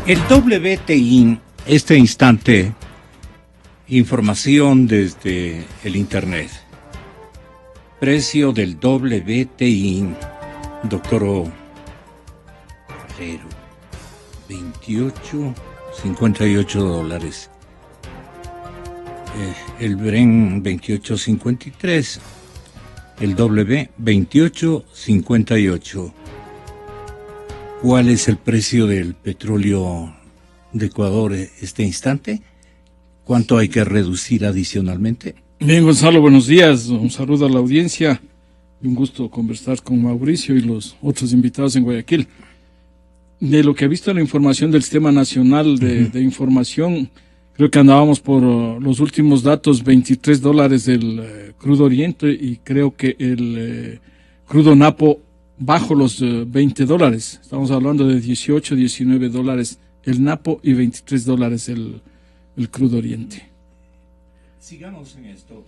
El WTI, este instante, información desde el Internet. Precio del WTI, doctor Valero, $28.58. El Bren 28.53, el W 28.58. ¿Cuál es el precio del petróleo de Ecuador este instante? ¿Cuánto hay que reducir adicionalmente? Bien, Gonzalo, buenos días. Un saludo a la audiencia y un gusto conversar con Mauricio y los otros invitados en Guayaquil. De lo que he visto en la información del Sistema Nacional de Información, creo que andábamos por los últimos datos, $23 del crudo oriente, y creo que el crudo napo bajo los $20. Estamos hablando de 18, $19 el napo y $23 el crudo oriente. Sigamos en esto.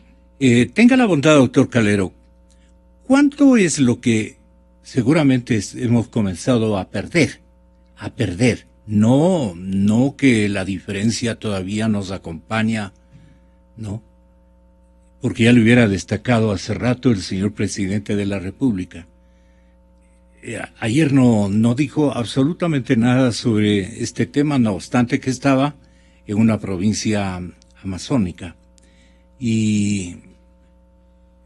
Tenga la bondad, doctor Calero. ¿Cuánto es lo que seguramente hemos comenzado a perder? No que la diferencia todavía nos acompaña, no. Porque ya lo hubiera destacado hace rato el señor presidente de la República. Ayer no dijo absolutamente nada sobre este tema, no obstante que estaba en una provincia amazónica. Y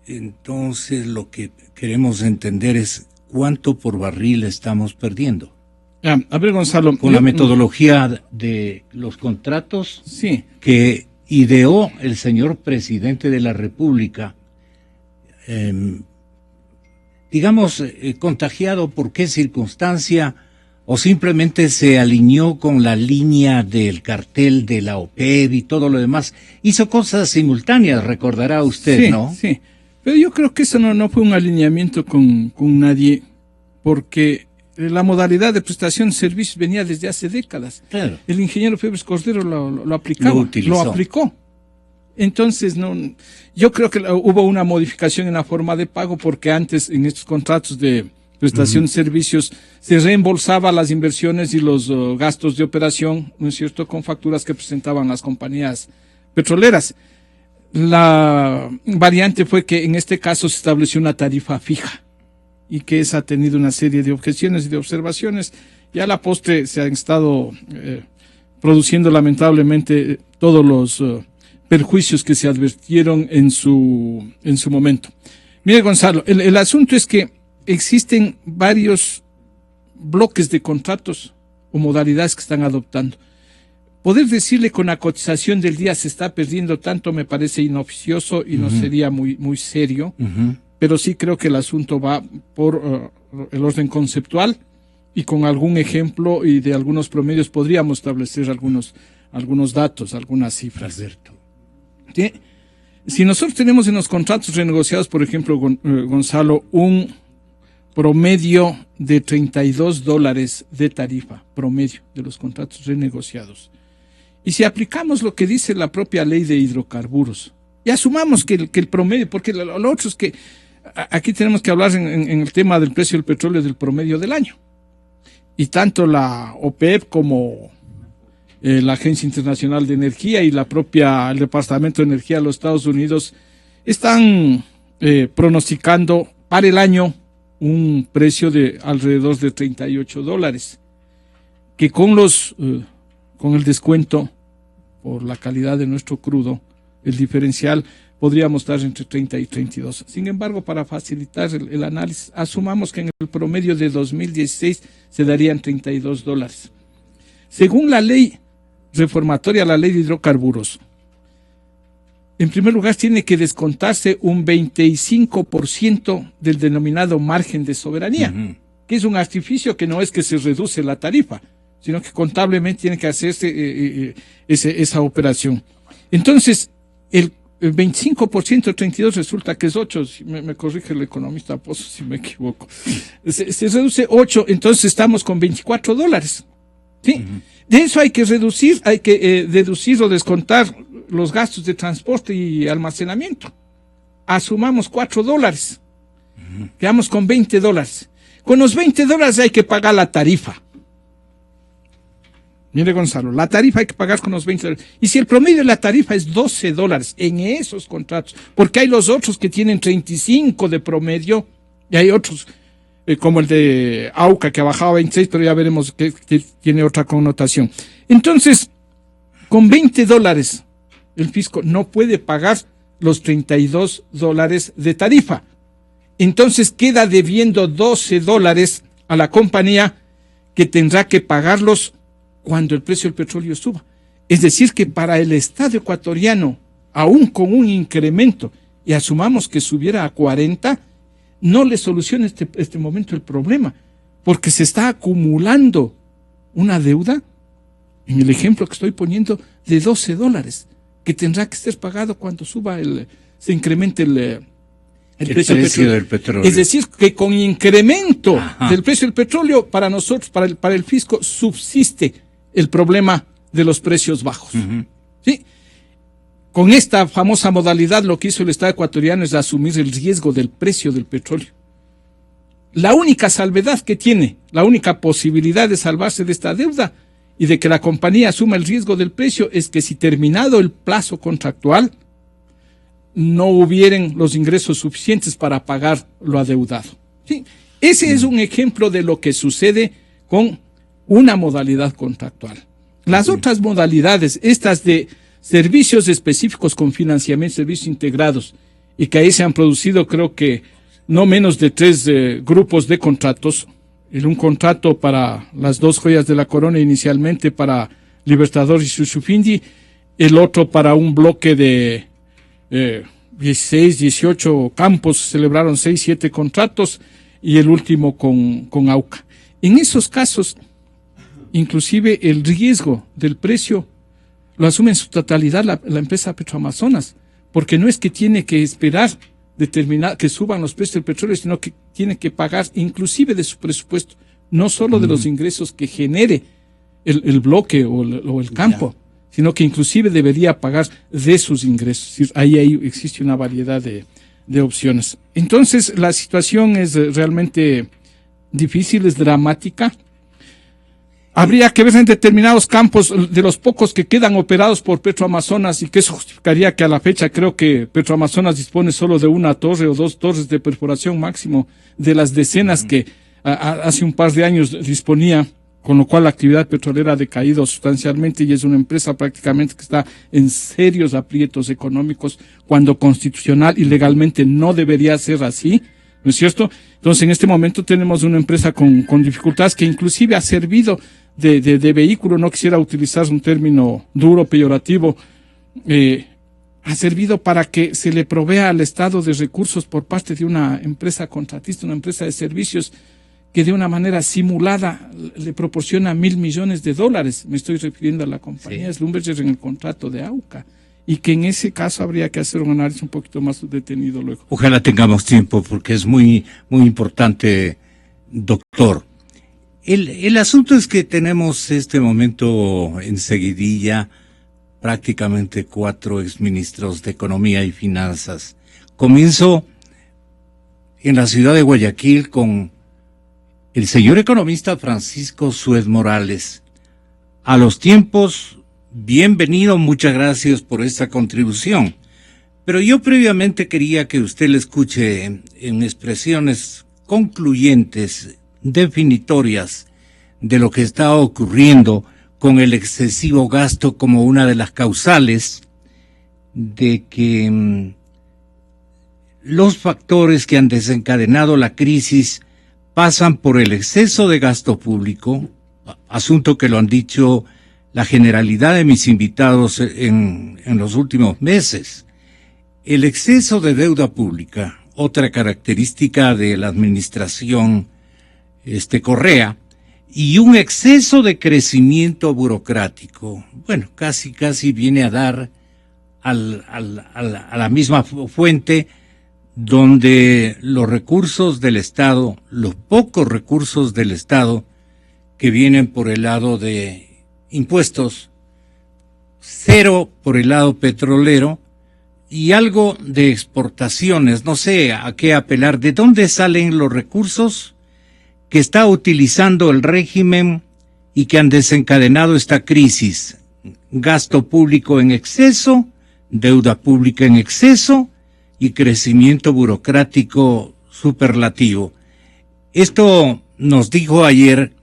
entonces lo que queremos entender es cuánto por barril estamos perdiendo. A ver, Gonzalo. Con la metodología de los contratos, sí, que ideó el señor presidente de la República, contagiado por qué circunstancia, o simplemente se alineó con la línea del cartel de la OPEP y todo lo demás. Hizo cosas simultáneas, recordará usted, sí, ¿no? Sí, pero yo creo que eso no fue un alineamiento con nadie, porque la modalidad de prestación de servicios venía desde hace décadas. Claro. El ingeniero Febres Cordero lo aplicaba, lo aplicó. Entonces, yo creo que hubo una modificación en la forma de pago, porque antes en estos contratos de prestación de servicios se reembolsaba las inversiones y los gastos de operación, ¿no es cierto?, con facturas que presentaban las compañías petroleras. La variante fue que en este caso se estableció una tarifa fija, y que esa ha tenido una serie de objeciones y de observaciones, y a la postre se han estado produciendo lamentablemente todos los perjuicios que se advirtieron en su momento. Mire, Gonzalo, el asunto es que existen varios bloques de contratos o modalidades que están adoptando. Poder decirle con la cotización del día se está perdiendo tanto me parece inoficioso y no sería muy serio. Pero sí creo que el asunto va por el orden conceptual, y con algún ejemplo y de algunos promedios podríamos establecer algunos datos, algunas cifras. ¿Sí? Si nosotros tenemos en los contratos renegociados, por ejemplo, Gonzalo, un promedio de $32 de tarifa, promedio de los contratos renegociados, y si aplicamos lo que dice la propia ley de hidrocarburos, y asumamos que el promedio, porque lo otro es que aquí tenemos que hablar en el tema del precio del petróleo del promedio del año. Y tanto la OPEP como la Agencia Internacional de Energía y el Departamento de Energía de los Estados Unidos están pronosticando para el año un precio de alrededor de $38, que con el descuento por la calidad de nuestro crudo, el diferencial podríamos estar entre 30 y 32. Sin embargo, para facilitar el análisis, asumamos que en el promedio de 2016 se darían $32. Según la ley reformatoria, la ley de hidrocarburos, en primer lugar tiene que descontarse un 25% del denominado margen de soberanía, que es un artificio que no es que se reduce la tarifa, sino que contablemente tiene que hacerse esa operación. Entonces, el 25% de 32 resulta que es 8, me corrige el economista Pozo si me equivoco. Se reduce 8, entonces estamos con $24. ¿Sí? De eso hay que deducir o descontar los gastos de transporte y almacenamiento. Asumamos $4. Quedamos con $20. Con los $20 hay que pagar la tarifa. Mire, Gonzalo, la tarifa hay que pagar con los $20. Y si el promedio de la tarifa es $12 en esos contratos, porque hay los otros que tienen 35 de promedio, y hay otros, como el de AUCA, que ha bajado a 26, pero ya veremos que tiene otra connotación. Entonces, con $20, el fisco no puede pagar los $32 de tarifa. Entonces queda debiendo $12 a la compañía, que tendrá que pagarlos cuando el precio del petróleo suba. Es decir, que para el Estado ecuatoriano, aún con un incremento, y asumamos que subiera a 40, no le soluciona este momento el problema, porque se está acumulando una deuda, en el ejemplo que estoy poniendo, de $12, que tendrá que ser pagado cuando se incremente el precio del petróleo. Es decir, que con incremento del precio del petróleo, para nosotros, para el fisco, subsiste el problema de los precios bajos. ¿Sí? Con esta famosa modalidad, lo que hizo el Estado ecuatoriano es asumir el riesgo del precio del petróleo. La única salvedad que tiene, la única posibilidad de salvarse de esta deuda y de que la compañía asuma el riesgo del precio, es que si terminado el plazo contractual, no hubieran los ingresos suficientes para pagar lo adeudado. ¿Sí? Ese es un ejemplo de lo que sucede con una modalidad contractual. Las otras modalidades, estas de servicios específicos con financiamiento, servicios integrados, y que ahí se han producido, creo que no menos de 3 grupos de contratos. Un contrato para las 2 joyas de la corona, inicialmente para Libertador y Shushufindi, el otro para un bloque de 16, 18 campos, celebraron 6, 7 contratos, y el último con AUCA. En esos casos, inclusive el riesgo del precio lo asume en su totalidad la empresa Petroamazonas, porque no es que tiene que esperar determinar que suban los precios del petróleo, sino que tiene que pagar inclusive de su presupuesto, no solo de los ingresos que genere el bloque o el campo, sino que inclusive debería pagar de sus ingresos. Ahí existe una variedad de opciones. Entonces, la situación es realmente difícil, es dramática. Habría que ver en determinados campos, de los pocos que quedan operados por Petroamazonas, y que eso justificaría que a la fecha creo que Petroamazonas dispone solo de 1 torre o 2 torres de perforación máximo de las decenas que hace un par de años disponía, con lo cual la actividad petrolera ha decaído sustancialmente y es una empresa prácticamente que está en serios aprietos económicos, cuando constitucional y legalmente no debería ser así, ¿no es cierto? Entonces, en este momento tenemos una empresa con dificultades, que inclusive ha servido de vehículo, no quisiera utilizar un término duro, peyorativo, ha servido para que se le provea al Estado de recursos por parte de una empresa contratista, una empresa de servicios, que de una manera simulada le proporciona $1.000 millones. Me estoy refiriendo a la compañía Schlumberger en el contrato de AUCA. Y que en ese caso habría que hacer un análisis un poquito más detenido luego. Ojalá tengamos tiempo, porque es muy, muy importante, doctor. El asunto es que tenemos este momento enseguidilla prácticamente 4 exministros de Economía y Finanzas. Comienzo en la ciudad de Guayaquil con el señor economista Francisco Suez Morales. A los tiempos, bienvenido, muchas gracias por esta contribución. Pero yo previamente quería que usted le escuche en expresiones concluyentes, definitorias, de lo que está ocurriendo con el excesivo gasto como una de las causales de que los factores que han desencadenado la crisis pasan por el exceso de gasto público, asunto que lo han dicho la generalidad de mis invitados en los últimos meses. El exceso de deuda pública, otra característica de la administración Correa, y un exceso de crecimiento burocrático. Bueno, casi viene a dar a la misma fuente, donde los recursos del Estado, los pocos recursos del Estado que vienen por el lado de impuestos, 0 por el lado petrolero y algo de exportaciones, no sé a qué apelar. ¿De dónde salen los recursos que está utilizando el régimen y que han desencadenado esta crisis. Gasto público en exceso, deuda pública en exceso y crecimiento burocrático superlativo. Esto nos dijo ayer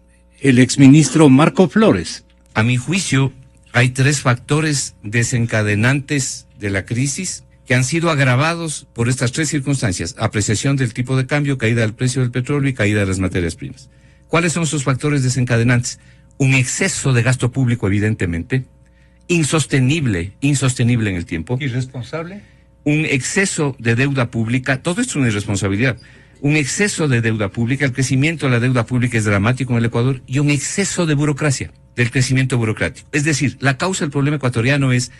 el exministro Marco Flores. A mi juicio, hay 3 factores desencadenantes de la crisis que han sido agravados por estas 3 circunstancias: apreciación del tipo de cambio, caída del precio del petróleo y caída de las materias primas. ¿Cuáles son esos factores desencadenantes? Un exceso de gasto público, evidentemente, insostenible en el tiempo. ¿Irresponsable? Un exceso de deuda pública, todo esto es una irresponsabilidad. Un exceso de deuda pública, el crecimiento de la deuda pública es dramático en el Ecuador, y un exceso de burocracia, del crecimiento burocrático. Es decir, la causa del problema ecuatoriano es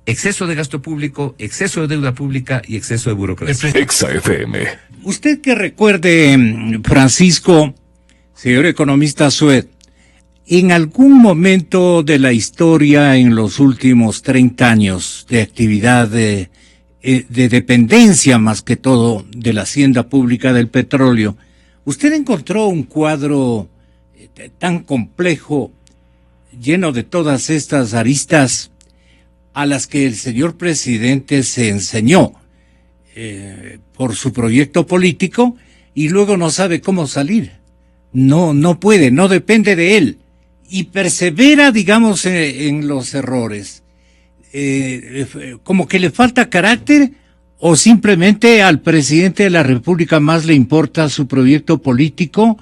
exceso de gasto público, exceso de deuda pública y exceso de burocracia. Exa FM. Usted que recuerde, Francisco, señor economista Sued, en algún momento de la historia, en los últimos 30 años de actividad de dependencia más que todo de la hacienda pública del petróleo, ¿usted encontró un cuadro tan complejo, lleno de todas estas aristas a las que el señor presidente se enseñó por su proyecto político y luego no sabe cómo salir? No puede, no depende de él y persevera, digamos, en los errores. Como que le falta carácter, o simplemente al presidente de la República más le importa su proyecto político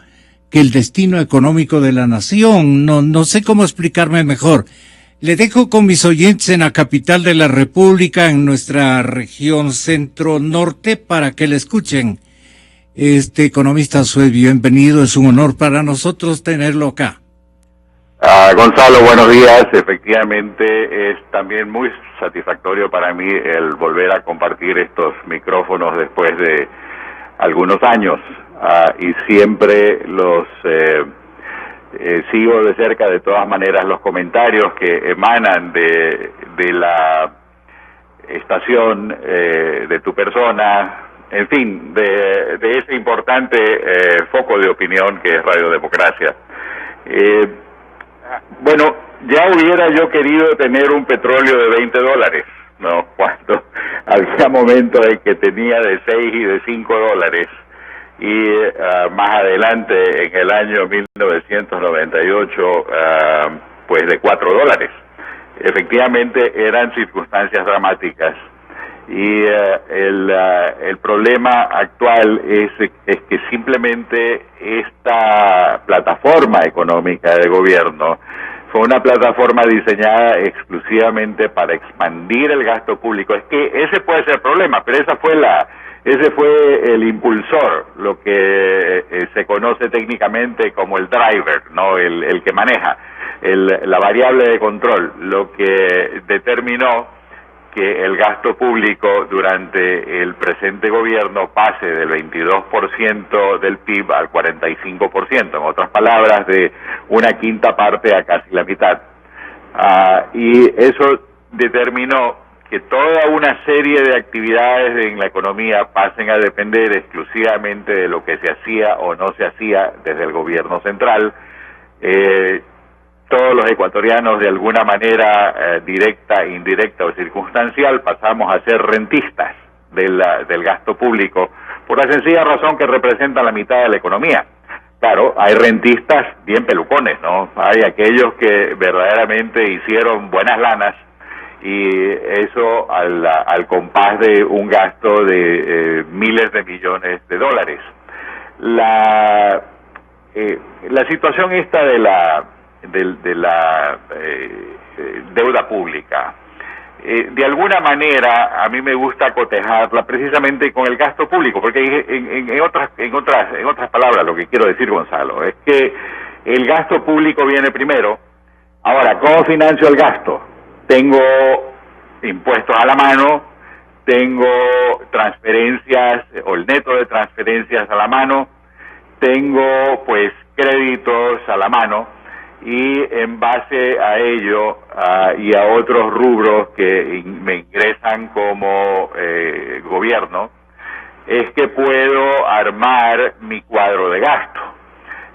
que el destino económico de la nación. No sé cómo explicarme mejor. Le dejo con mis oyentes en la capital de la República, en nuestra región centro-norte, para que le escuchen. Economista Sued, bienvenido, es un honor para nosotros tenerlo acá. Gonzalo, buenos días. Efectivamente, es también muy satisfactorio para mí el volver a compartir estos micrófonos después de algunos años, y siempre los sigo de cerca, de todas maneras, los comentarios que emanan de la estación, de tu persona, en fin, de ese importante foco de opinión que es Radio Democracia. Bueno, ya hubiera yo querido tener un petróleo de $20, ¿no? Cuando había momentos en que tenía de 6 y de $5, y más adelante, en el año 1998, pues de $4. Efectivamente, eran circunstancias dramáticas. Y el problema actual es que simplemente esta plataforma económica de gobierno fue una plataforma diseñada exclusivamente para expandir el gasto público. Es que ese puede ser el problema, pero ese fue el impulsor, lo que se conoce técnicamente como el driver, ¿no? El que maneja, la variable de control, lo que determinó que el gasto público durante el presente gobierno pase del 22% del PIB al 45%, en otras palabras, de una quinta parte a casi la mitad. Y eso determinó que toda una serie de actividades en la economía pasen a depender exclusivamente de lo que se hacía o no se hacía desde el gobierno central. Todos los ecuatorianos, de alguna manera directa, indirecta o circunstancial, pasamos a ser rentistas del gasto público, por la sencilla razón que representan la mitad de la economía. Claro, hay rentistas bien pelucones, ¿no? Hay aquellos que verdaderamente hicieron buenas lanas, y eso al compás de un gasto de miles de millones de dólares. La situación esta de la deuda pública, de alguna manera a mí me gusta cotejarla precisamente con el gasto público, porque en otras palabras, lo que quiero decir, Gonzalo, es que el gasto público viene primero. Ahora, ¿cómo financio el gasto? Tengo impuestos a la mano, tengo transferencias o el neto de transferencias a la mano, tengo pues créditos a la mano, y en base a ello y a otros rubros que me ingresan como gobierno, es que puedo armar mi cuadro de gasto.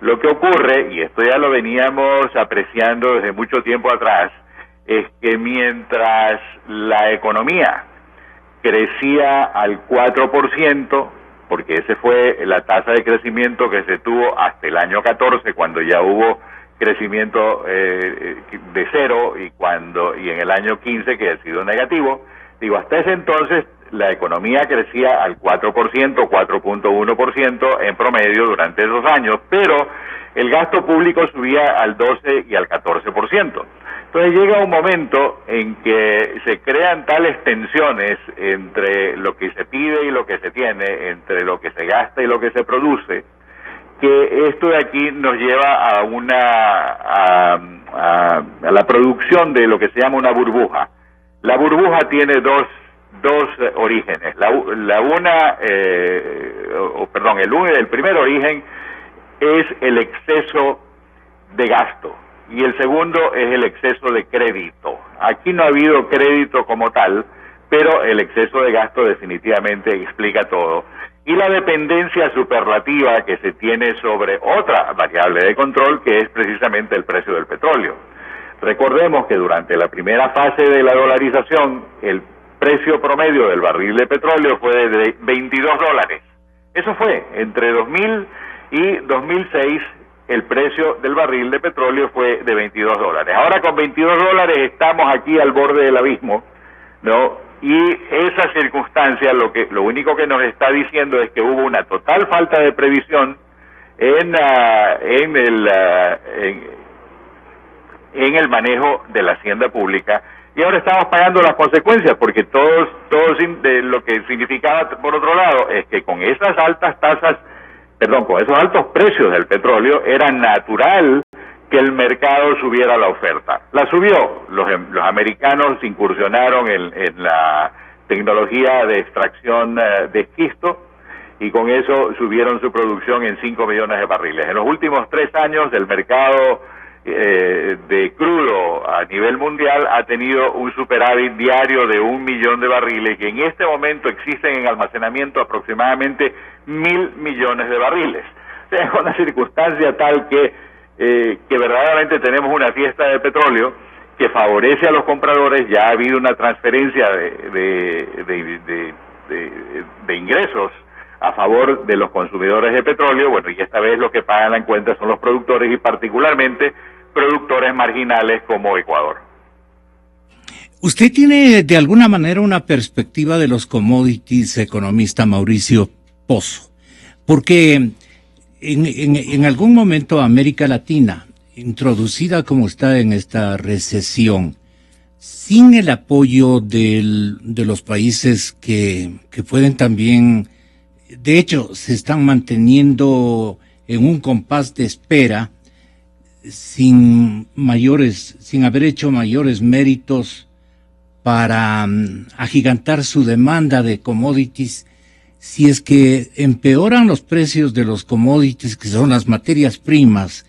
Lo que ocurre, y esto ya lo veníamos apreciando desde mucho tiempo atrás, es que mientras la economía crecía al 4%, porque ese fue la tasa de crecimiento que se tuvo hasta el año 14, cuando ya hubo crecimiento de cero, y en el año 15 que ha sido negativo. Digo, hasta ese entonces la economía crecía al 4%, 4.1% en promedio durante esos años, pero el gasto público subía al 12 y al 14%. Entonces llega un momento en que se crean tales tensiones entre lo que se pide y lo que se tiene, entre lo que se gasta y lo que se produce, que esto de aquí nos lleva a la producción de lo que se llama una burbuja. La burbuja tiene dos orígenes. El primer origen es el exceso de gasto y el segundo es el exceso de crédito. Aquí no ha habido crédito como tal, pero el exceso de gasto definitivamente explica todo. Y la dependencia superlativa que se tiene sobre otra variable de control, que es precisamente el precio del petróleo. Recordemos que durante la primera fase de la dolarización, el precio promedio del barril de petróleo fue de $22. Eso fue, entre 2000 y 2006, el precio del barril de petróleo fue de $22. Ahora con $22 estamos aquí al borde del abismo, ¿no? Y esa circunstancia lo único que nos está diciendo es que hubo una total falta de previsión en el manejo de la hacienda pública, y ahora estamos pagando las consecuencias, porque todo de lo que significaba, por otro lado, es que con esas con esos altos precios del petróleo, era natural que el mercado subiera la oferta. La subió. Los americanos incursionaron en la tecnología de extracción de esquisto, y con eso subieron su producción en 5 millones de barriles. En los últimos 3 años, el mercado de crudo a nivel mundial ha tenido un superávit diario de 1 millón de barriles, y en este momento existen en almacenamiento aproximadamente 1.000 millones de barriles. O sea, es una circunstancia tal que verdaderamente tenemos una fiesta de petróleo que favorece a los compradores. Ya ha habido una transferencia de ingresos a favor de los consumidores de petróleo. Bueno, y esta vez lo que pagan la cuenta son los productores, y particularmente productores marginales como Ecuador. ¿Usted tiene de alguna manera una perspectiva de los commodities, economista Mauricio Pozo? Porque en algún momento América Latina, introducida como está en esta recesión, sin el apoyo de los países que pueden también, de hecho, se están manteniendo en un compás de espera, sin haber hecho mayores méritos para agigantar su demanda de commodities. Si es que empeoran los precios de los commodities, que son las materias primas,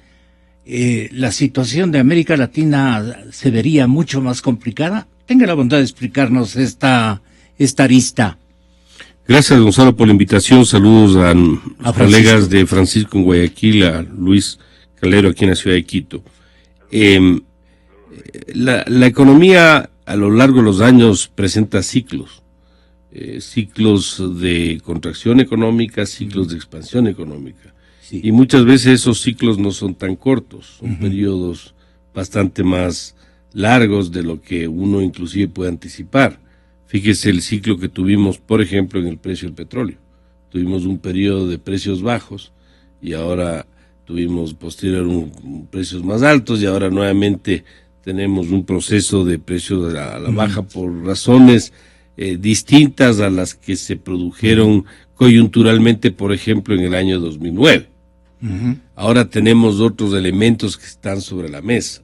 la situación de América Latina se vería mucho más complicada. Tenga la bondad de explicarnos esta arista. Gracias, Gonzalo, por la invitación. Saludos a los colegas de Francisco en Guayaquil, a Luis Calero aquí en la ciudad de Quito. La economía a lo largo de los años presenta ciclos. Ciclos de contracción económica, ciclos de expansión económica. Sí. Y muchas veces esos ciclos no son tan cortos, son periodos bastante más largos de lo que uno inclusive puede anticipar. Fíjese el ciclo que tuvimos, por ejemplo, en el precio del petróleo. Tuvimos un periodo de precios bajos y ahora tuvimos posterior precios más altos, y ahora nuevamente tenemos un proceso de precios a la baja por razones distintas a las que se produjeron coyunturalmente, por ejemplo, en el año 2009. Ahora tenemos otros elementos que están sobre la mesa.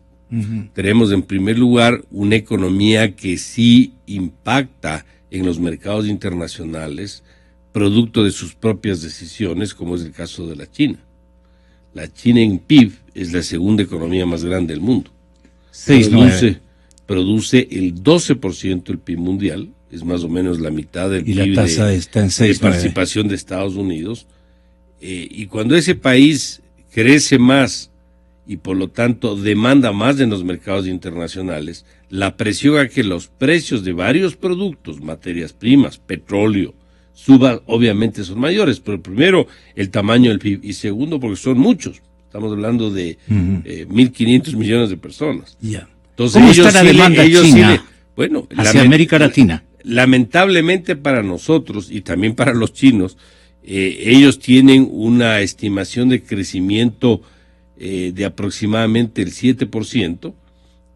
Tenemos, en primer lugar, una economía que sí impacta en los mercados internacionales, producto de sus propias decisiones, como es el caso de la China. La China en PIB es la segunda economía más grande del mundo. Produce el 12% del PIB mundial, es más o menos la mitad del PIB, la tasa está en 6, de participación de Estados Unidos. Y cuando ese país, crece más y por lo tanto demanda más en los mercados internacionales, la presión a que los precios de varios productos, materias primas, petróleo, suban, obviamente son mayores, pero primero el tamaño del PIB y segundo porque son muchos, estamos hablando de 1.500 millones de personas. Yeah. Entonces, ¿cómo está la demanda china hacia América Latina? Lamentablemente para nosotros y también para los chinos, ellos tienen una estimación de crecimiento de aproximadamente el 7%,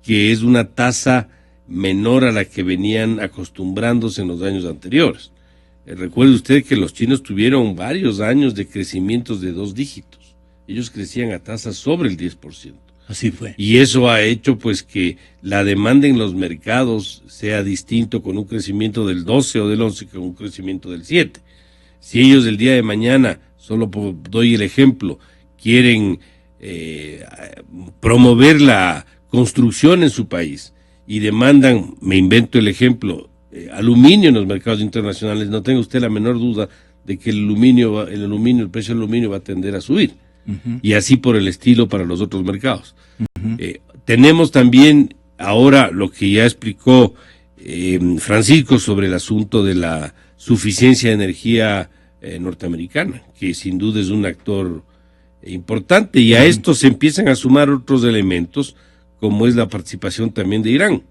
que es una tasa menor a la que venían acostumbrándose en los años anteriores. Recuerde usted que los chinos tuvieron varios años de crecimientos de 2 dígitos. Ellos crecían a tasas sobre el 10%. Así fue. Y eso ha hecho pues que la demanda en los mercados sea distinto con un crecimiento del 12 o del 11 que con un crecimiento del 7. Si ellos el día de mañana, solo doy el ejemplo, quieren promover la construcción en su país y demandan, me invento el ejemplo, aluminio en los mercados internacionales, no tenga usted la menor duda de que el precio del aluminio va a tender a subir. Y así por el estilo para los otros mercados. Tenemos también ahora lo que ya explicó Francisco sobre el asunto de la suficiencia de energía norteamericana, que sin duda es un actor importante, y a esto se empiezan a sumar otros elementos, como es la participación también de Irán,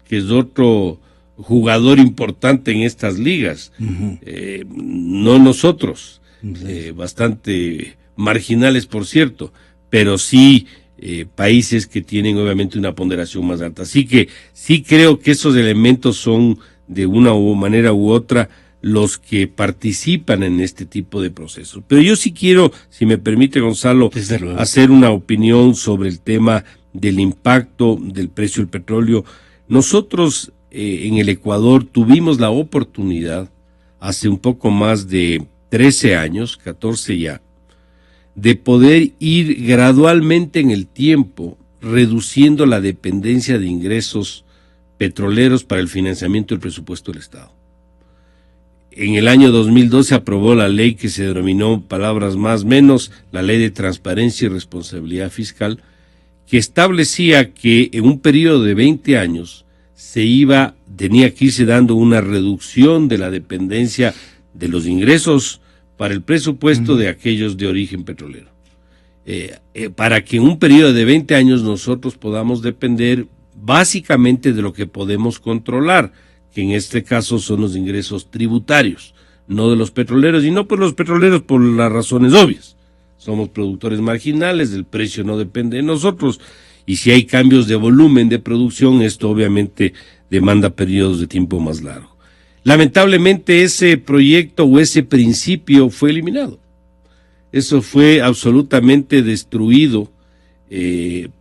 que es otro jugador importante en estas ligas. No nosotros, bastante marginales por cierto, pero sí países que tienen obviamente una ponderación más alta. Así que sí creo que esos elementos son de una manera u otra los que participan en este tipo de procesos. Pero yo sí quiero, si me permite Gonzalo, hacer una opinión sobre el tema del impacto del precio del petróleo. Nosotros en el Ecuador tuvimos la oportunidad hace un poco más de 13 años, 14 ya, de poder ir gradualmente en el tiempo reduciendo la dependencia de ingresos petroleros para el financiamiento del presupuesto del Estado. En el año 2002 se aprobó la ley que se denominó, palabras más menos, la Ley de Transparencia y Responsabilidad Fiscal, que establecía que en un periodo de 20 años tenía que irse dando una reducción de la dependencia de los ingresos para el presupuesto de aquellos de origen petrolero. Para que en un periodo de 20 años nosotros podamos depender básicamente de lo que podemos controlar, que en este caso son los ingresos tributarios, no de los petroleros, y no por los petroleros por las razones obvias. Somos productores marginales, el precio no depende de nosotros, y si hay cambios de volumen de producción, esto obviamente demanda periodos de tiempo más largos. Lamentablemente ese proyecto o ese principio fue eliminado. Eso fue absolutamente destruido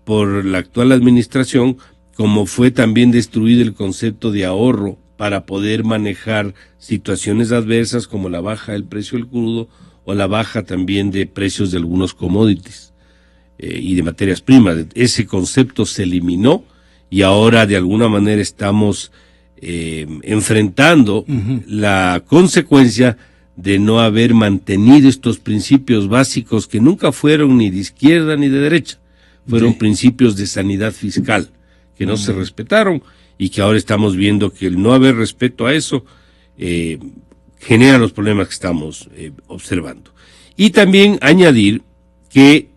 por la actual administración, como fue también destruido el concepto de ahorro para poder manejar situaciones adversas como la baja del precio del crudo o la baja también de precios de algunos commodities y de materias primas. Ese concepto se eliminó y ahora de alguna manera estamos enfrentando la consecuencia de no haber mantenido estos principios básicos que nunca fueron ni de izquierda ni de derecha, fueron principios de sanidad fiscal que no se respetaron y que ahora estamos viendo que el no haber respeto a eso genera los problemas que estamos observando. Y también añadir que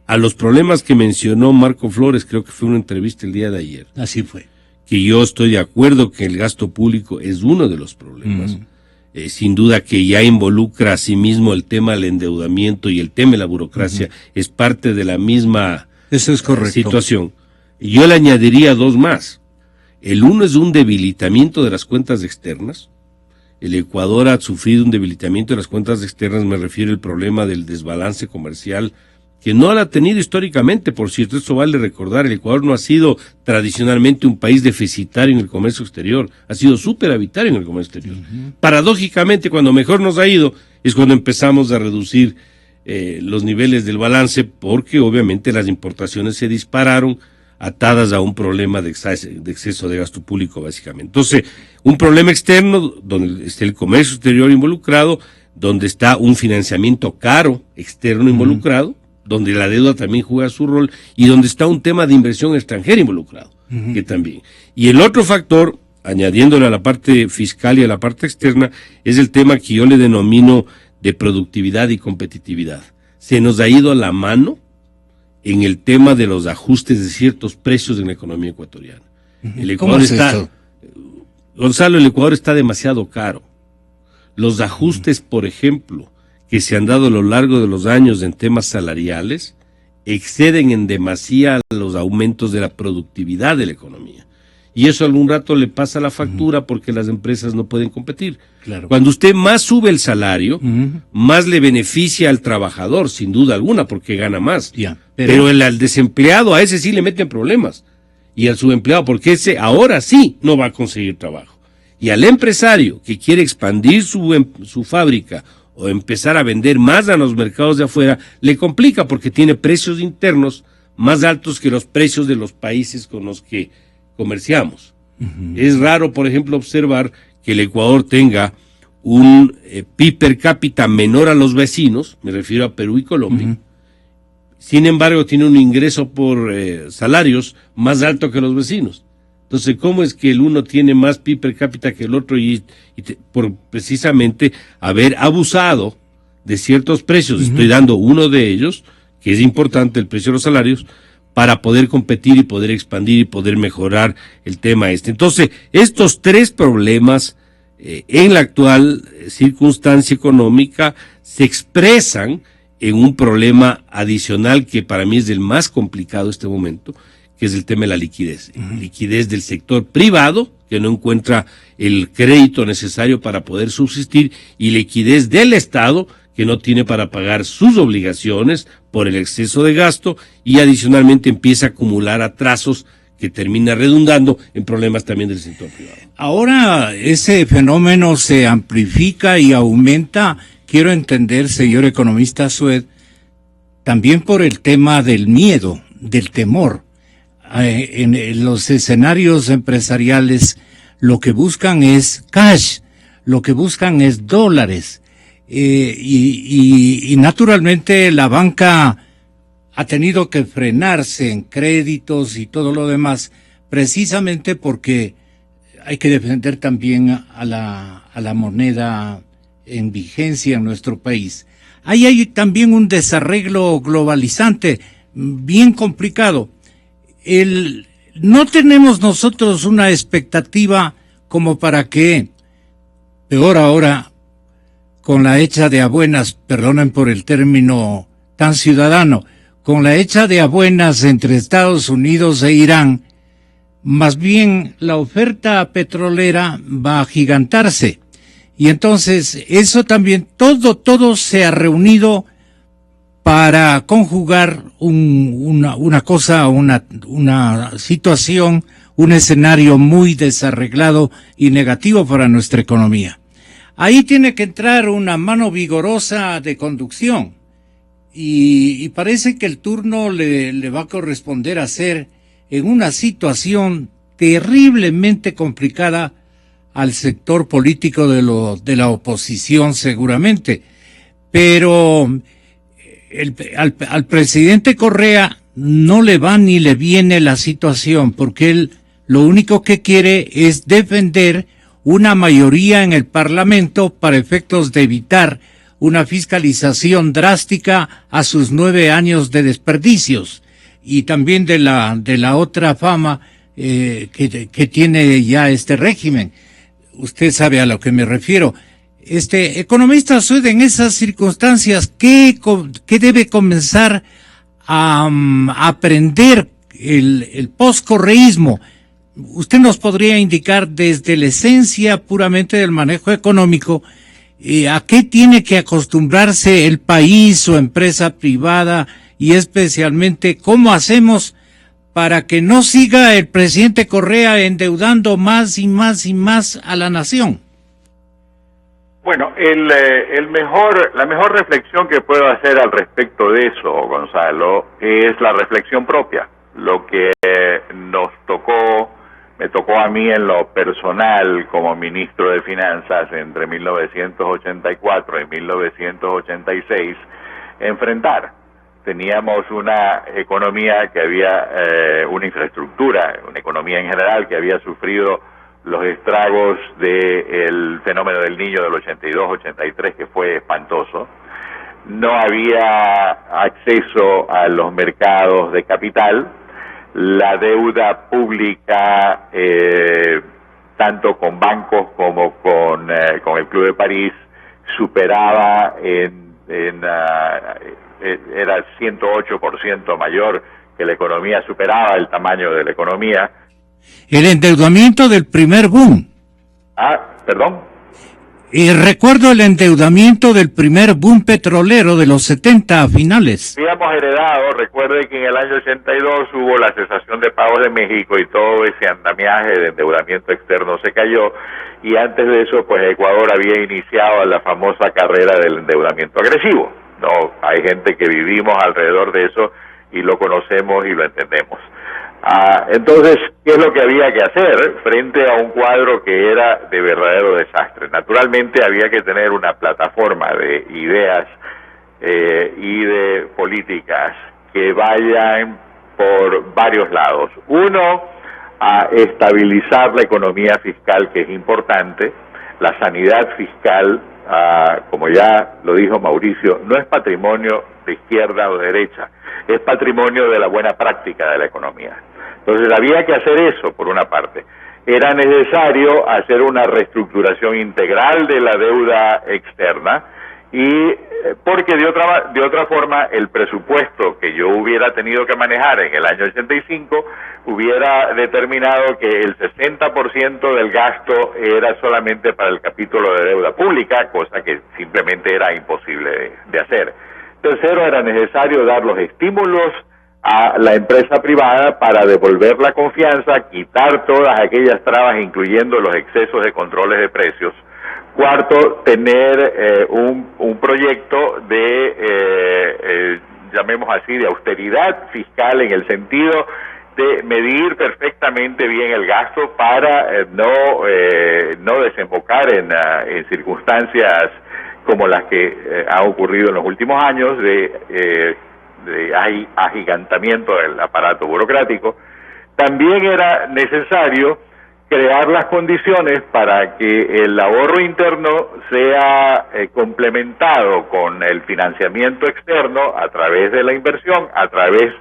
a los problemas que mencionó Marco Flores, creo que fue una entrevista el día de ayer. Así fue. Que yo estoy de acuerdo que el gasto público es uno de los problemas. Sin duda que ya involucra a sí mismo el tema del endeudamiento y el tema de la burocracia, es parte de la misma Eso es correcto. situación. Yo le añadiría 2 más. El uno es un debilitamiento de las cuentas externas. El Ecuador ha sufrido un debilitamiento de las cuentas externas, me refiero al problema del desbalance comercial, que no lo ha tenido históricamente, por cierto, esto vale recordar, el Ecuador no ha sido tradicionalmente un país deficitario en el comercio exterior, ha sido superavitario en el comercio exterior. Paradójicamente, cuando mejor nos ha ido, es cuando empezamos a reducir los niveles del balance, porque obviamente las importaciones se dispararon, atadas a un problema de exceso de gasto público, básicamente. Entonces, un problema externo, donde está el comercio exterior involucrado, donde está un financiamiento caro, externo involucrado, donde la deuda también juega su rol, y donde está un tema de inversión extranjera involucrado, que también. Y el otro factor, añadiéndole a la parte fiscal y a la parte externa, es el tema que yo le denomino de productividad y competitividad. Se nos ha ido a la mano en el tema de los ajustes de ciertos precios en la economía ecuatoriana. El Ecuador está, Gonzalo, el Ecuador está demasiado caro. Los ajustes, por ejemplo, que se han dado a lo largo de los años en temas salariales, exceden en demasía los aumentos de la productividad de la economía. Y eso algún rato le pasa la factura porque las empresas no pueden competir. Claro. Cuando usted más sube el salario, más le beneficia al trabajador, sin duda alguna, porque gana más. Pero al desempleado, a ese sí le meten problemas. Y al subempleado, porque ese ahora sí no va a conseguir trabajo. Y al empresario que quiere expandir su fábrica o empezar a vender más a los mercados de afuera, le complica porque tiene precios internos más altos que los precios de los países con los que comerciamos. Es raro, por ejemplo, observar que el Ecuador tenga un PIB per cápita menor a los vecinos, me refiero a Perú y Colombia. Sin embargo, tiene un ingreso por salarios más alto que los vecinos. Entonces, ¿cómo es que el uno tiene más PIB per cápita que el otro por precisamente haber abusado de ciertos precios? Estoy dando uno de ellos, que es importante, el precio de los salarios, para poder competir y poder expandir y poder mejorar el tema este. Entonces, estos tres problemas en la actual circunstancia económica se expresan en un problema adicional que para mí es el más complicado en este momento, que es el tema de la liquidez. Liquidez del sector privado, que no encuentra el crédito necesario para poder subsistir, y liquidez del Estado, que no tiene para pagar sus obligaciones por el exceso de gasto, y adicionalmente empieza a acumular atrasos que termina redundando en problemas también del sector privado. Ahora ese fenómeno se amplifica y aumenta, quiero entender, señor economista Sued, también por el tema del miedo, del temor. En los escenarios empresariales lo que buscan es cash, lo que buscan es dólares, y naturalmente la banca ha tenido que frenarse en créditos y todo lo demás, precisamente porque hay que defender también a la moneda en vigencia en nuestro país. Ahí hay también un desarreglo globalizante bien complicado. No tenemos nosotros una expectativa como para que, peor ahora, con la hecha de abuenas, perdonen por el término tan ciudadano, con la hecha de abuenas entre Estados Unidos e Irán, más bien la oferta petrolera va a agigantarse. Y entonces eso también, todo se ha reunido para conjugar una situación, un escenario muy desarreglado y negativo para nuestra economía. Ahí tiene que entrar una mano vigorosa de conducción y parece que el turno le va a corresponder hacer en una situación terriblemente complicada al sector político de la oposición seguramente, pero al presidente Correa no le va ni le viene la situación, porque él lo único que quiere es defender una mayoría en el Parlamento para efectos de evitar una fiscalización drástica a sus 9 años de desperdicios y también de la otra fama que tiene ya este régimen. Usted sabe a lo que me refiero. Economista Sued, en esas circunstancias, ¿qué debe comenzar a aprender el postcorreísmo? Usted nos podría indicar desde la esencia puramente del manejo económico, ¿a qué tiene que acostumbrarse el país o empresa privada y especialmente cómo hacemos para que no siga el presidente Correa endeudando más y más y más a la nación? Bueno, la mejor reflexión que puedo hacer al respecto de eso, Gonzalo, es la reflexión propia. Lo que nos tocó me tocó a mí en lo personal como ministro de Finanzas entre 1984 y 1986 enfrentar. Teníamos una economía que había, una infraestructura, una economía en general que había sufrido los estragos del fenómeno del Niño del 82-83, que fue espantoso. No había acceso a los mercados de capital. La deuda pública, tanto con bancos como con el Club de París, superaba era 108% mayor que la economía, superaba el tamaño de la economía. El endeudamiento del primer boom. ¿Perdón? Recuerdo el endeudamiento del primer boom petrolero de los 70 a finales. Habíamos heredado, recuerde que en el año 82 hubo la cesación de pagos de México y todo ese andamiaje de endeudamiento externo se cayó, y antes de eso pues Ecuador había iniciado la famosa carrera del endeudamiento agresivo. No, hay gente que vivimos alrededor de eso y lo conocemos y lo entendemos. Entonces, ¿qué es lo que había que hacer frente a un cuadro que era de verdadero desastre? Naturalmente había que tener una plataforma de ideas y de políticas que vayan por varios lados. Uno, a estabilizar la economía fiscal, que es importante. La sanidad fiscal, como ya lo dijo Mauricio, no es patrimonio de izquierda o de derecha, es patrimonio de la buena práctica de la economía. Entonces había que hacer eso, por una parte. Era necesario hacer una reestructuración integral de la deuda externa, y porque de otra forma el presupuesto que yo hubiera tenido que manejar en el año 85 hubiera determinado que el 60% del gasto era solamente para el capítulo de deuda pública, cosa que simplemente era imposible de hacer. Tercero, era necesario dar los estímulos a la empresa privada para devolver la confianza, quitar todas aquellas trabas, incluyendo los excesos de controles de precios. Cuarto, tener un proyecto de, llamemos así, de austeridad fiscal, en el sentido de medir perfectamente bien el gasto para no desembocar en circunstancias como las que han ocurrido en los últimos años de agigantamiento del aparato burocrático. También era necesario crear las condiciones para que el ahorro interno sea complementado con el financiamiento externo a través de la inversión, a través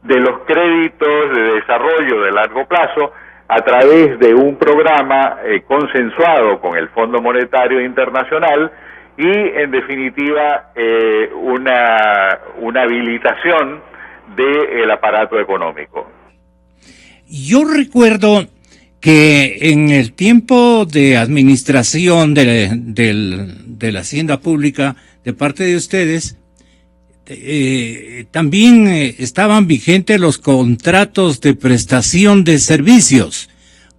de los créditos de desarrollo de largo plazo, a través de un programa consensuado con el Fondo Monetario Internacional y, en definitiva, una habilitación del aparato económico. Yo recuerdo que en el tiempo de administración de la hacienda pública de parte de ustedes, también estaban vigentes los contratos de prestación de servicios.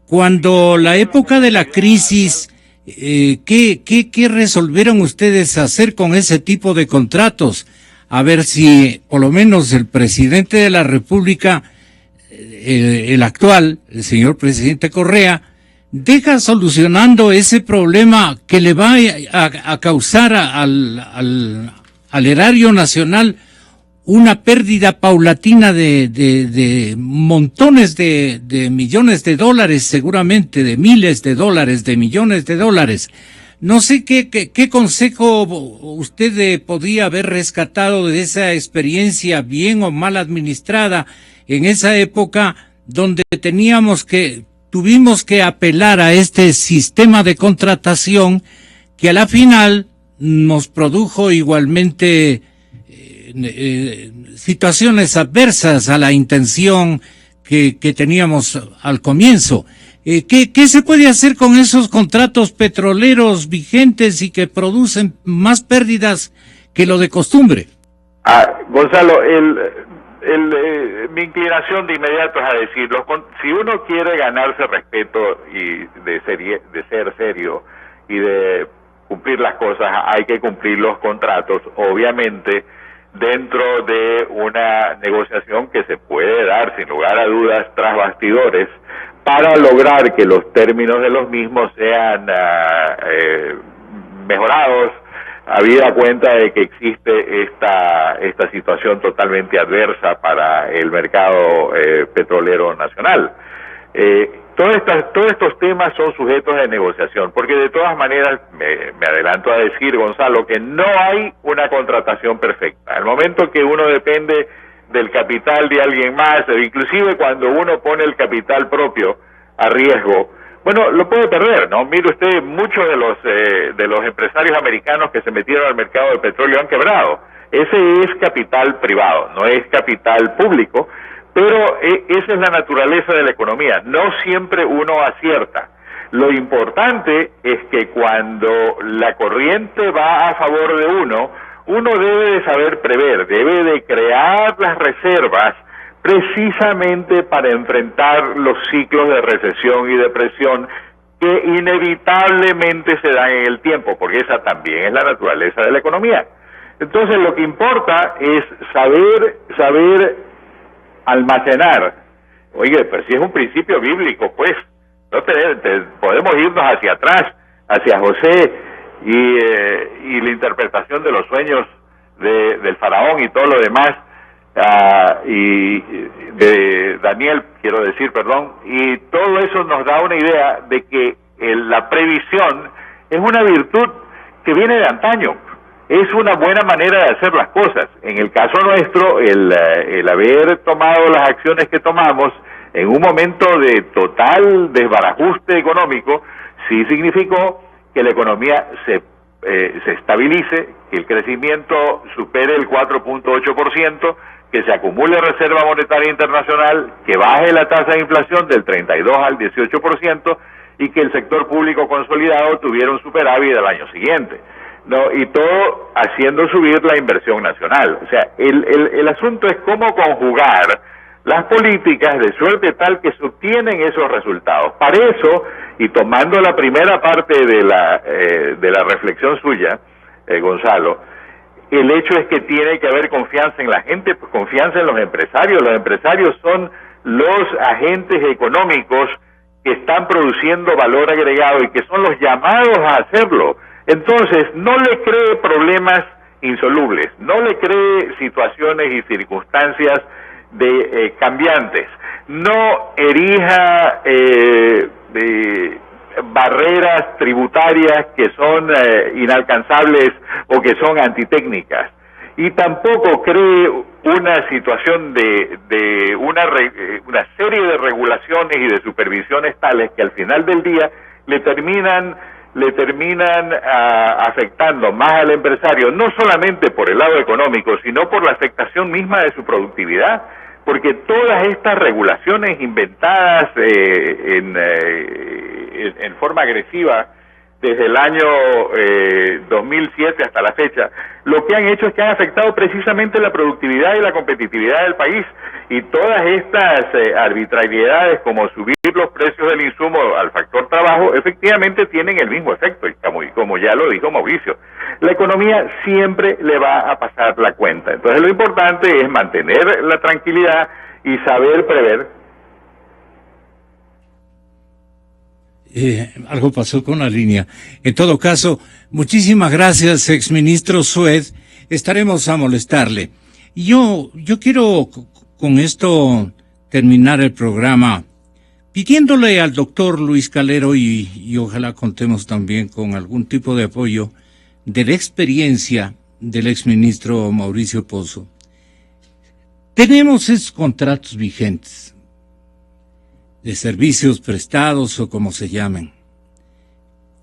Cuando la época de la crisis, ¿qué resolvieron ustedes hacer con ese tipo de contratos? A ver si por lo menos el presidente de la República, el actual, el señor presidente Correa, deja solucionando ese problema que le va a causar al erario nacional una pérdida paulatina de montones de millones de dólares, seguramente de miles de dólares, de millones de dólares. No sé qué consejo usted podía haber rescatado de esa experiencia bien o mal administrada en esa época, donde tuvimos que apelar a este sistema de contratación que a la final nos produjo igualmente situaciones adversas a la intención que teníamos al comienzo. ¿Qué se puede hacer con esos contratos petroleros vigentes y que producen más pérdidas que lo de costumbre? Gonzalo, mi inclinación de inmediato es a decirlo. Si uno quiere ganarse respeto y de ser serio y de cumplir las cosas, hay que cumplir los contratos, obviamente dentro de una negociación que se puede dar sin lugar a dudas tras bastidores, para lograr que los términos de los mismos sean mejorados, habida cuenta de que existe esta situación totalmente adversa para el mercado petrolero nacional. Todos estos temas son sujetos de negociación, porque de todas maneras, me adelanto a decir, Gonzalo, que no hay una contratación perfecta. Al momento que uno depende del capital de alguien más, inclusive cuando uno pone el capital propio a riesgo, bueno, lo puede perder, ¿no? Mire usted, muchos de los empresarios americanos que se metieron al mercado del petróleo han quebrado. Ese es capital privado, no es capital público, pero esa es la naturaleza de la economía. No siempre uno acierta. Lo importante es que cuando la corriente va a favor de uno debe de saber prever, debe de crear las reservas precisamente para enfrentar los ciclos de recesión y depresión que inevitablemente se dan en el tiempo, porque esa también es la naturaleza de la economía. Entonces lo que importa es saber almacenar. Oye, pero si es un principio bíblico, pues, no podemos irnos hacia atrás, hacia José y la interpretación de los sueños del faraón y todo lo demás, y de Daniel, quiero decir, perdón, y todo eso nos da una idea de que la previsión es una virtud que viene de antaño. Es una buena manera de hacer las cosas. En el caso nuestro, el haber tomado las acciones que tomamos en un momento de total desbarajuste económico, sí significó que la economía se estabilice, que el crecimiento supere el 4.8%, que se acumule reserva monetaria internacional, que baje la tasa de inflación del 32 al 18% y que el sector público consolidado tuviera un superávit del año siguiente. No, y todo haciendo subir la inversión nacional. O sea, el asunto es cómo conjugar las políticas de suerte tal que se obtienen esos resultados. Para eso, y tomando la primera parte de la reflexión suya, Gonzalo, el hecho es que tiene que haber confianza en la gente, confianza en los empresarios. Los empresarios son los agentes económicos que están produciendo valor agregado y que son los llamados a hacerlo. Entonces, no le cree problemas insolubles, no le cree situaciones y circunstancias cambiantes, no erija barreras tributarias que son inalcanzables o que son antitécnicas, y tampoco cree una situación de una serie de regulaciones y de supervisiones tales que al final del día le terminan afectando más al empresario, no solamente por el lado económico, sino por la afectación misma de su productividad, porque todas estas regulaciones inventadas en forma agresiva desde el año 2007 hasta la fecha, lo que han hecho es que han afectado precisamente la productividad y la competitividad del país, y todas estas arbitrariedades como subir los precios del insumo al factor trabajo efectivamente tienen el mismo efecto, y como ya lo dijo Mauricio, la economía siempre le va a pasar la cuenta. Entonces lo importante es mantener la tranquilidad y saber prever. Algo pasó con la línea. En todo caso, muchísimas gracias, exministro Sued. Estaremos a molestarle. Yo quiero con esto terminar el programa pidiéndole al doctor Luis Calero, y ojalá contemos también con algún tipo de apoyo de la experiencia del exministro Mauricio Pozo. Tenemos esos contratos vigentes de servicios prestados o como se llamen.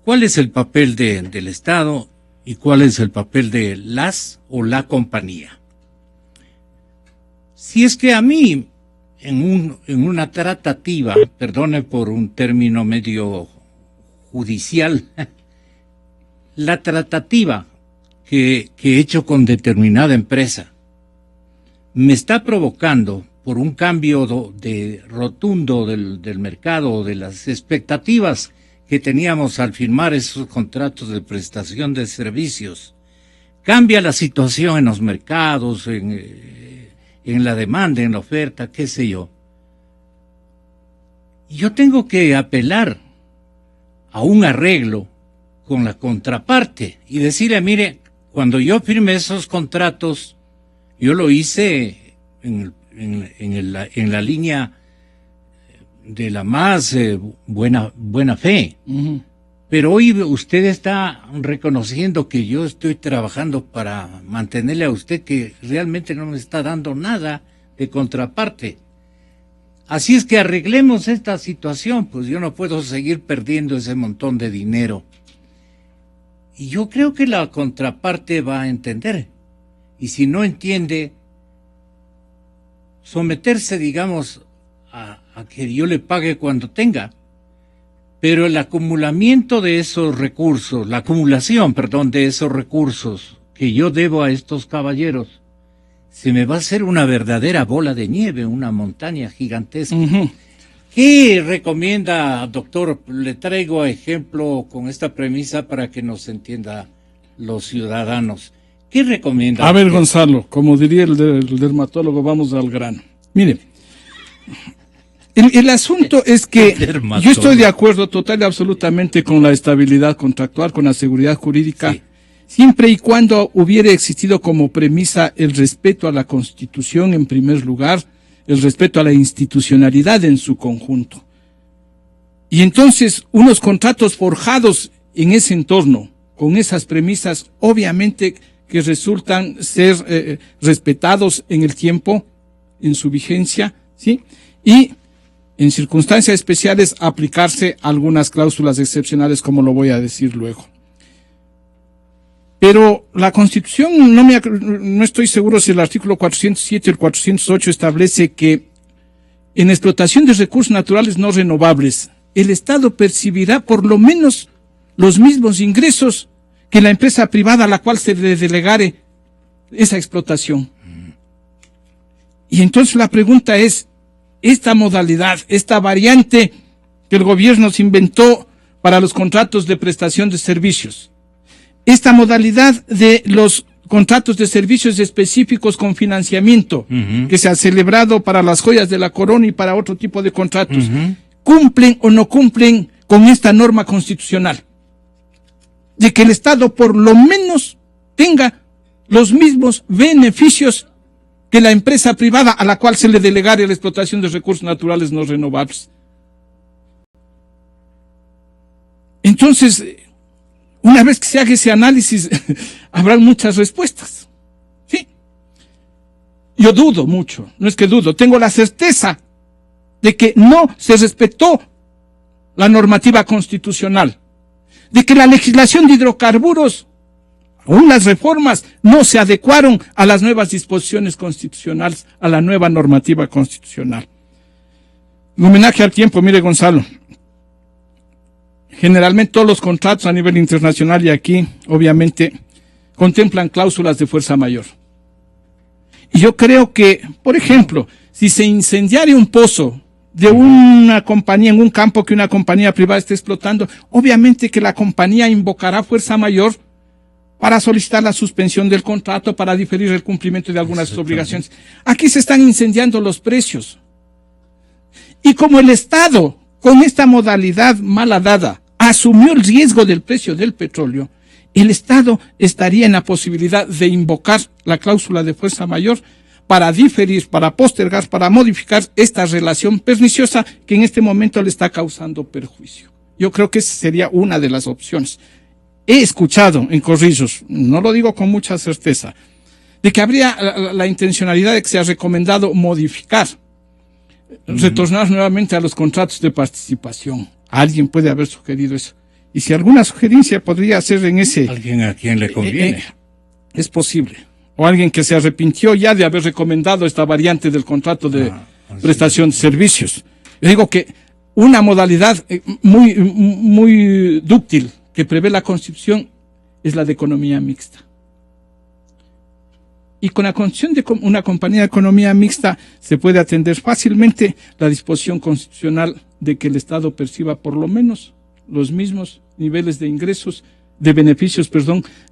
¿Cuál es el papel del Estado y cuál es el papel de las o la compañía? Si es que a mí, en una tratativa, perdone por un término medio judicial, la tratativa que he hecho con determinada empresa me está provocando, por un cambio rotundo del mercado, de las expectativas que teníamos al firmar esos contratos de prestación de servicios, cambia la situación en los mercados, en la demanda, en la oferta, qué sé yo. yo tengo que apelar a un arreglo con la contraparte y decirle, mire, cuando yo firmé esos contratos, yo lo hice en la línea de la más buena fe. Uh-huh. Pero hoy usted está reconociendo que yo estoy trabajando para mantenerle a usted que realmente no me está dando nada de contraparte. Así es que arreglemos esta situación, pues yo no puedo seguir perdiendo ese montón de dinero. Y yo creo que la contraparte va a entender. Y si no entiende, someterse, digamos, a que yo le pague cuando tenga. Pero el acumulación de esos recursos que yo debo a estos caballeros, se me va a hacer una verdadera bola de nieve, una montaña gigantesca. Uh-huh. ¿Qué recomienda, doctor? Le traigo ejemplo con esta premisa para que nos entienda los ciudadanos. ¿Qué recomienda? A ver, Gonzalo, como diría el dermatólogo, vamos al grano. Mire, el asunto es que yo estoy de acuerdo total y absolutamente con la estabilidad contractual, con la seguridad jurídica, sí, siempre y cuando hubiera existido como premisa el respeto a la Constitución en primer lugar, el respeto a la institucionalidad en su conjunto. Y entonces unos contratos forjados en ese entorno, con esas premisas, obviamente que resultan ser respetados en el tiempo, en su vigencia, ¿sí? Y en circunstancias especiales aplicarse algunas cláusulas excepcionales, como lo voy a decir luego. Pero la Constitución, no estoy seguro si el artículo 407 o el 408 establece que en explotación de recursos naturales no renovables, el Estado percibirá por lo menos los mismos ingresos que la empresa privada a la cual se le delegare esa explotación. Y entonces la pregunta es, esta modalidad, esta variante que el gobierno se inventó para los contratos de prestación de servicios, esta modalidad de los contratos de servicios específicos con financiamiento, uh-huh, que se ha celebrado para las joyas de la corona y para otro tipo de contratos, uh-huh, ¿cumplen o no cumplen con esta norma constitucional? De que el Estado por lo menos tenga los mismos beneficios que la empresa privada a la cual se le delegare la explotación de recursos naturales no renovables. Entonces, una vez que se haga ese análisis, habrán muchas respuestas. ¿Sí? Yo dudo mucho, no es que dudo, tengo la certeza de que no se respetó la normativa constitucional, de que la legislación de hidrocarburos, aún las reformas, no se adecuaron a las nuevas disposiciones constitucionales, a la nueva normativa constitucional. En homenaje al tiempo, mire, Gonzalo, generalmente todos los contratos a nivel internacional y aquí, obviamente, contemplan cláusulas de fuerza mayor. Y yo creo que, por ejemplo, si se incendiara un pozo de una compañía en un campo que una compañía privada esté explotando, obviamente que la compañía invocará fuerza mayor para solicitar la suspensión del contrato, para diferir el cumplimiento de algunas obligaciones. Aquí se están incendiando los precios. Y como el Estado, con esta modalidad mala dada, asumió el riesgo del precio del petróleo, el Estado estaría en la posibilidad de invocar la cláusula de fuerza mayor para diferir, para postergar, para modificar esta relación perniciosa que en este momento le está causando perjuicio. Yo creo que esa sería una de las opciones. He escuchado en Corrillos, no lo digo con mucha certeza, de que habría la intencionalidad de que se ha recomendado modificar, retornar nuevamente a los contratos de participación. Alguien puede haber sugerido eso. Y si alguna sugerencia podría hacer en ese... Alguien a quien le conviene. Es posible. O alguien que se arrepintió ya de haber recomendado esta variante del contrato de prestación de servicios. Yo digo que una modalidad muy dúctil que prevé la Constitución es la de economía mixta. Y con la constitución de una compañía de economía mixta se puede atender fácilmente la disposición constitucional de que el Estado perciba por lo menos los mismos niveles de ingresos, de beneficios,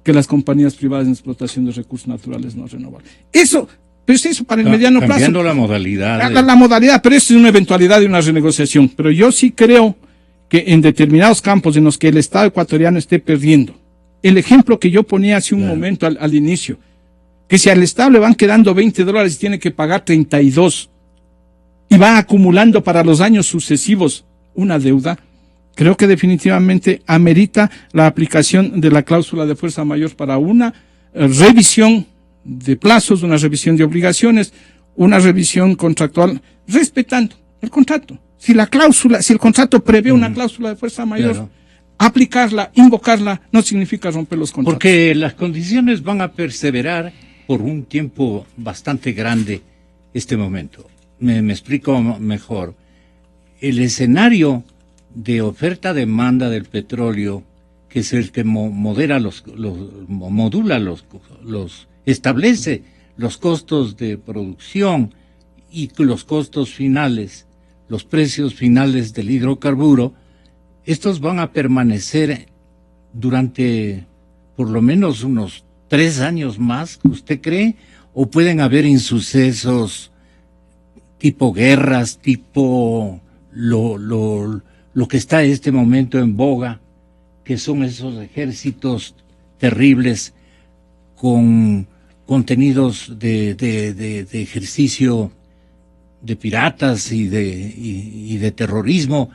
que las compañías privadas en explotación de recursos naturales no renovables. Eso Pero es eso para el mediano plazo. Cambiando la modalidad. La modalidad, pero eso es una eventualidad de una renegociación. Pero yo sí creo que en determinados campos en los que el Estado ecuatoriano esté perdiendo, el ejemplo que yo ponía hace un momento al inicio, que si al Estado le van quedando $20 y tiene que pagar 32 y va acumulando para los años sucesivos una deuda, creo que definitivamente amerita la aplicación de la cláusula de fuerza mayor para una revisión de plazos, una revisión de obligaciones, una revisión contractual, respetando el contrato. Si el contrato prevé una cláusula de fuerza mayor, aplicarla, invocarla, no significa romper los contratos. Porque las condiciones van a perseverar por un tiempo bastante grande este momento. Me explico mejor. El escenario de oferta-demanda del petróleo, que es el que establece los costos de producción y los costos finales, los precios finales del hidrocarburo, estos van a permanecer durante por lo menos unos 3 años más, ¿usted cree? ¿O pueden haber insucesos tipo guerras, tipo lo que está en este momento en boga, que son esos ejércitos terribles con contenidos de ejercicio de piratas y de terrorismo,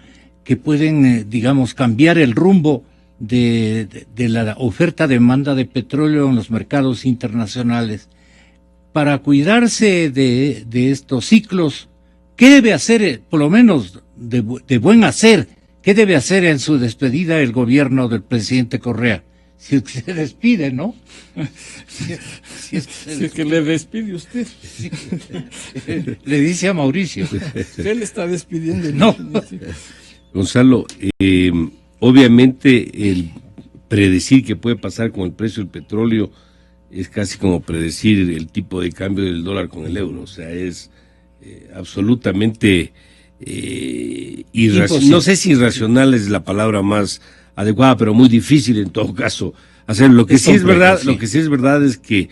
que pueden, digamos, cambiar el rumbo de la oferta-demanda de petróleo en los mercados internacionales? Para cuidarse de estos ciclos, ¿qué debe hacer, por lo menos de buen hacer, qué debe hacer en su despedida el gobierno del presidente Correa? Si se despide, ¿no? Si es que le despide usted. Sí. Le dice a Mauricio. Usted le está despidiendo. No. Gonzalo, obviamente el predecir qué puede pasar con el precio del petróleo es casi como predecir el tipo de cambio del dólar con el euro. O sea, es absolutamente irracional. No sé si irracional es la palabra más adecuada, pero muy difícil en todo caso hacer. Lo que sí es verdad es que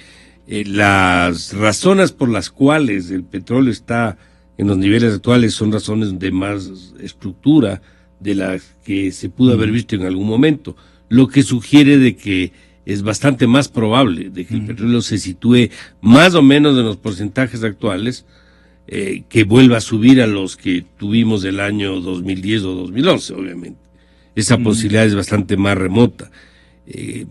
las razones por las cuales el petróleo está en los niveles actuales son razones de más estructura de las que se pudo haber visto en algún momento, lo que sugiere de que es bastante más probable de que el petróleo se sitúe más o menos en los porcentajes actuales, que vuelva a subir a los que tuvimos el año 2010 o 2011, obviamente. Esa posibilidad es bastante más remota.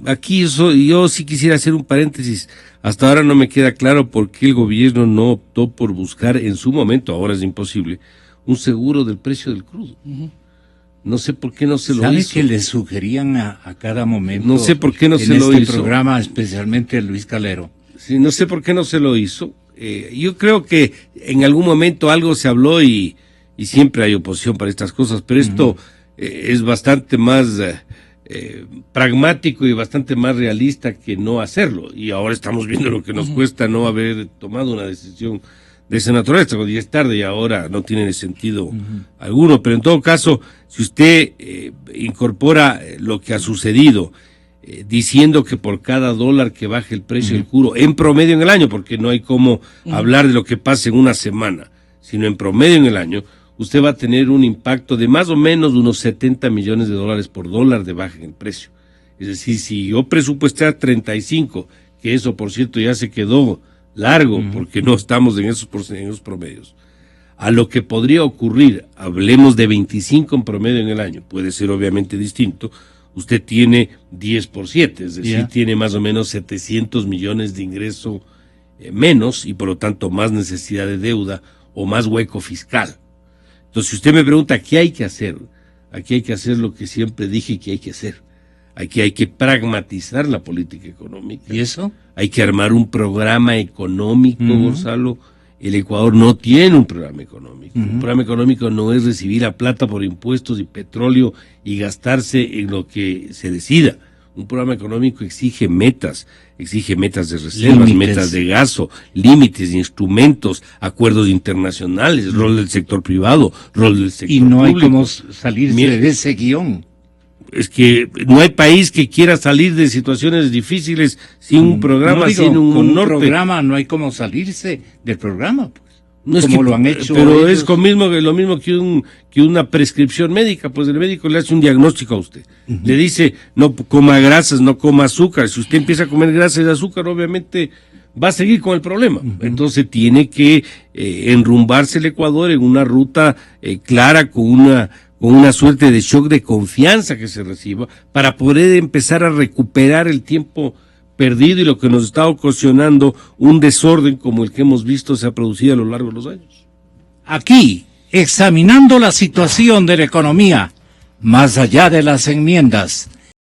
Aquí yo sí quisiera hacer un paréntesis. Hasta ahora no me queda claro por qué el gobierno no optó por buscar en su momento, ahora es imposible, un seguro del precio del crudo. No sé por qué no se lo hizo. ¿Sabe que le sugerían a cada momento? No sé por qué no se lo hizo. En este programa, especialmente Luis Calero. Sí, no sé por qué no se lo hizo. Yo creo que en algún momento algo se habló y siempre hay oposición para estas cosas, pero esto es bastante más pragmático y bastante más realista que no hacerlo. Y ahora estamos viendo lo que nos cuesta no haber tomado una decisión de esa naturaleza, cuando ya es tarde y ahora no tiene sentido alguno. Pero en todo caso, si usted incorpora lo que ha sucedido, diciendo que por cada dólar que baje el precio del crudo, en promedio en el año, porque no hay cómo hablar de lo que pase en una semana, sino en promedio en el año, usted va a tener un impacto de más o menos unos $70 millones por dólar de baja en el precio. Es decir, si yo presupuesté a 35, que eso por cierto ya se quedó largo, porque no estamos en esos promedios, a lo que podría ocurrir, hablemos de 25 en promedio en el año, puede ser obviamente distinto, usted tiene 10 por 7, es decir, tiene más o menos 700 millones de ingreso menos y por lo tanto más necesidad de deuda o más hueco fiscal. Entonces, si usted me pregunta qué hay que hacer, aquí hay que hacer lo que siempre dije que hay que hacer. Aquí hay que pragmatizar la política económica. ¿Y eso? Hay que armar un programa económico, Gonzalo. El Ecuador no tiene un programa económico. Un programa económico no es recibir la plata por impuestos y petróleo y gastarse en lo que se decida. Un programa económico exige metas de reservas, límites, metas de gasto, límites, instrumentos, acuerdos internacionales, rol del sector privado, rol del sector público. Y no hay cómo salirse de ese guión. es que no hay país que quiera salir de situaciones difíciles sin un programa, sin un norte. Programa no hay cómo salirse del programa, pues. No es como que, lo han hecho pero ellos. es lo mismo que una prescripción médica. Pues el médico le hace un diagnóstico a usted. Le dice, no coma grasas, no coma azúcar. Si usted empieza a comer grasas y azúcar, obviamente va a seguir con el problema. Entonces tiene que enrumbarse el Ecuador en una ruta clara, con una suerte de shock de confianza que se reciba, para poder empezar a recuperar el tiempo perdido y lo que nos está ocasionando un desorden como el que hemos visto se ha producido a lo largo de los años. Aquí, examinando la situación de la economía, más allá de las enmiendas,